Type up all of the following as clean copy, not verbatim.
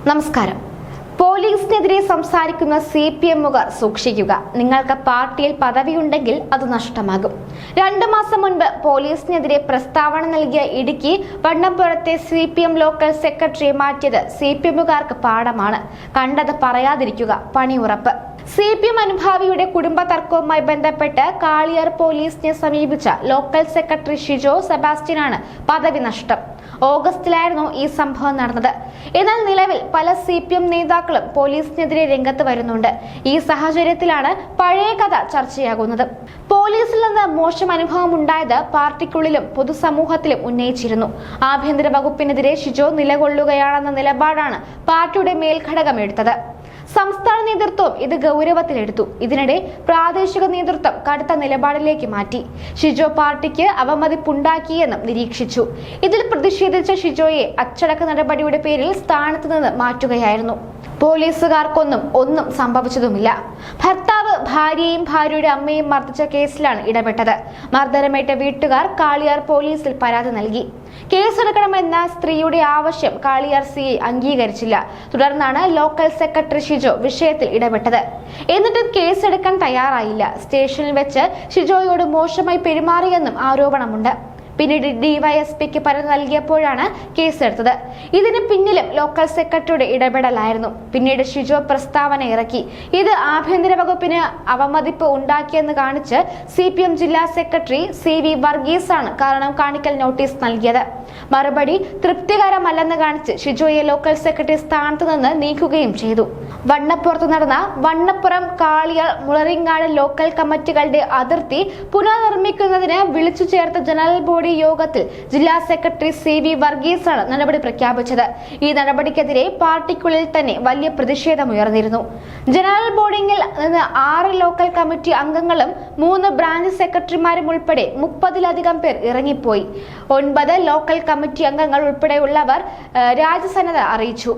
നമസ്കാരം. പോലീസിനെതിരെ സംസാരിക്കുന്ന CPM-കാർ സൂക്ഷിക്കുക. നിങ്ങൾക്ക് പാർട്ടിയിൽ പദവിയുണ്ടെങ്കിൽ അത് നഷ്ടമാകും. 2 മാസം മുൻപ് പോലീസിനെതിരെ പ്രസ്താവന നൽകിയ ഇടുക്കി വണ്ണപ്പുറത്തെ CPM ലോക്കൽ സെക്രട്ടറിയെ മാറ്റിയത് CPM-കാർക്ക് പാഠമാണ്. കണ്ടത് പറയാതിരിക്കുക, പണി ഉറപ്പ്. CPM അനുഭാവിയുടെ കുടുംബ തർക്കവുമായി ബന്ധപ്പെട്ട് കാളിയാർ പോലീസിനെ സമീപിച്ച ലോക്കൽ സെക്രട്ടറി ഷിജോ സെബാസ്റ്റ്യനാണ് പദവി നഷ്ടം. ഓഗസ്റ്റിലായിരുന്നു ഈ സംഭവം നടന്നത്. എന്നാൽ നിലവിൽ പല CPM നേതാക്കളും പോലീസിനെതിരെ രംഗത്ത് വരുന്നുണ്ട്. ഈ സാഹചര്യത്തിലാണ് പഴയ കഥ ചർച്ചയാകുന്നത്. പോലീസിൽ നിന്ന് മോശം അനുഭവം ഉണ്ടായത് പാർട്ടിക്കുള്ളിലും പൊതുസമൂഹത്തിലും ഉന്നയിച്ചിരുന്നു. ആഭ്യന്തര വകുപ്പിനെതിരെ ഷിജോ നിലകൊള്ളുകയാണെന്ന നിലപാടാണ് പാർട്ടിയുടെ മേൽഘടകം എടുത്തത്. സംസ്ഥാന നേതൃത്വം ഇത് ഗൗരവത്തിലെടുത്തു. ഇതിനിടെ പ്രാദേശിക നേതൃത്വം കടുത്ത നിലപാടിലേക്ക് മാറ്റി. ഷിജോ പാർട്ടിക്ക് അവമതിപ്പുണ്ടാക്കിയെന്നും നിരീക്ഷിച്ചു. ഇതിൽ പ്രതിഷേധിച്ച ഷിജോയെ അച്ചടക്ക നടപടിയുടെ പേരിൽ സ്ഥാനത്ത് നിന്ന് മാറ്റുകയായിരുന്നു. പോലീസുകാർക്കൊന്നും സംഭവിച്ചതുമില്ല. ഭർത്താവ് ഭാര്യയെയും ഭാര്യയുടെ അമ്മയും മർദ്ദിച്ച കേസിലാണ് ഇടപെട്ടത്. മർദ്ദനമേറ്റ വീട്ടുകാർ കാളിയാർ പോലീസിൽ പരാതി നൽകി. കേസെടുക്കണമെന്ന സ്ത്രീയുടെ ആവശ്യം കാളിയാർ CI അംഗീകരിച്ചില്ല. തുടർന്നാണ് ലോക്കൽ സെക്രട്ടറി ഷിജോ വിഷയത്തിൽ ഇടപെട്ടത്. എന്നിട്ടും കേസെടുക്കാൻ തയ്യാറായില്ല. സ്റ്റേഷനിൽ വെച്ച് ഷിജോയോട് മോശമായി പെരുമാറിയെന്നും ആരോപണമുണ്ട്. പിന്നീട് DYSPക്ക് പരാതി നൽകിയപ്പോഴാണ് കേസെടുത്തത്. ഇതിന് പിന്നിലും ലോക്കൽ സെക്രട്ടറിയുടെ ഇടപെടലായിരുന്നു. പിന്നീട് ഷിജോ പ്രസ്താവന ഇറക്കി. ഇത് ആഭ്യന്തര വകുപ്പിന് അവമതിപ്പ് ഉണ്ടാക്കിയെന്ന് കാണിച്ച് CPM ജില്ലാ സെക്രട്ടറി CV വർഗീസ് ആണ് കാരണം കാണിക്കൽ നോട്ടീസ് നൽകിയത്. മറുപടി തൃപ്തികരമല്ലെന്ന് കാണിച്ച് ഷിജോയെ ലോക്കൽ സെക്രട്ടറി സ്ഥാനത്ത് നിന്ന് നീക്കുകയും ചെയ്തു. വണ്ണപ്പുറത്ത് നടന്ന വണ്ണപ്പുറം കാളിയാർ മുളറിങ്ങാട് ലോക്കൽ കമ്മിറ്റികളുടെ അതിർത്തി പുനർനിർമ്മിക്കുന്നതിന് വിളിച്ചു ചേർത്ത ജനറൽ ബോഡി യോഗത്തിൽ ജില്ലാ സെക്രട്ടറി CV വർഗീസ് ആണ് നടപടി പ്രഖ്യാപിച്ചത്. ഈ നടപടിക്കെതിരെ പാർട്ടിക്കുള്ളിൽ തന്നെ വലിയ പ്രതിഷേധമുയർന്നിരുന്നു. ജനറൽ ബോഡിയിൽ നിന്ന് 6 ലോക്കൽ കമ്മിറ്റി അംഗങ്ങളും 3 ബ്രാഞ്ച് സെക്രട്ടറിമാരും ഉൾപ്പെടെ 30-ലധികം പേർ ഇറങ്ങിപ്പോയി. 9 ലോക്കൽ കമ്മിറ്റി അംഗങ്ങൾ ഉൾപ്പെടെയുള്ളവർ രാജ്യസന്നദ്ധ അറിയിച്ചു.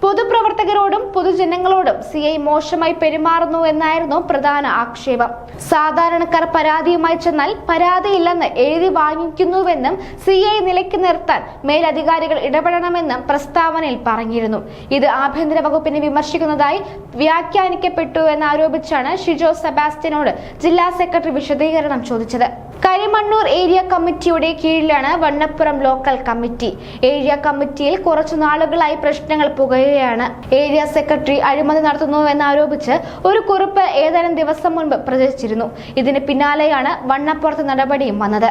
പൊതുപ്രവർത്തകരോടും പൊതുജനങ്ങളോടും CI മോശമായി പെരുമാറുന്നു എന്നായിരുന്നു പ്രധാന ആക്ഷേപം. സാധാരണക്കാർ പരാതിയുമായി ചെന്നാൽ പരാതിയില്ലെന്ന് എഴുതി വാങ്ങിക്കുന്നുവെന്നും CI നിലയ്ക്ക് നിർത്താൻ മേലധികാരികൾ ഇടപെടണമെന്നും പ്രസ്താവനയിൽ പറഞ്ഞിരുന്നു. ഇത് ആഭ്യന്തര വകുപ്പിനെ വിമർശിക്കുന്നതായി വ്യാഖ്യാനിക്കപ്പെട്ടു എന്നാരോപിച്ചാണ് ഷിജോ സെബാസ്റ്റ്യനോട് ജില്ലാ സെക്രട്ടറി വിശദീകരണം ചോദിച്ചത്. കരിമണ്ണൂർ ഏരിയ കമ്മിറ്റിയുടെ കീഴിലാണ് വണ്ണപ്പുറം ലോക്കൽ കമ്മിറ്റി. ഏരിയ കമ്മിറ്റിയിൽ കുറച്ചു നാളുകളായി പ്രശ്നങ്ങൾ പുകയുകയാണ്. ഏരിയ സെക്രട്ടറി അഴിമതി നടത്തുന്നുവെന്നാരോപിച്ച് ഒരു കുറിപ്പ് ഏതാനും ദിവസം മുൻപ് പ്രചരിച്ചിരുന്നു. ഇതിന് പിന്നാലെയാണ് വണ്ണപ്പുറത്ത് നടപടിയും വന്നത്.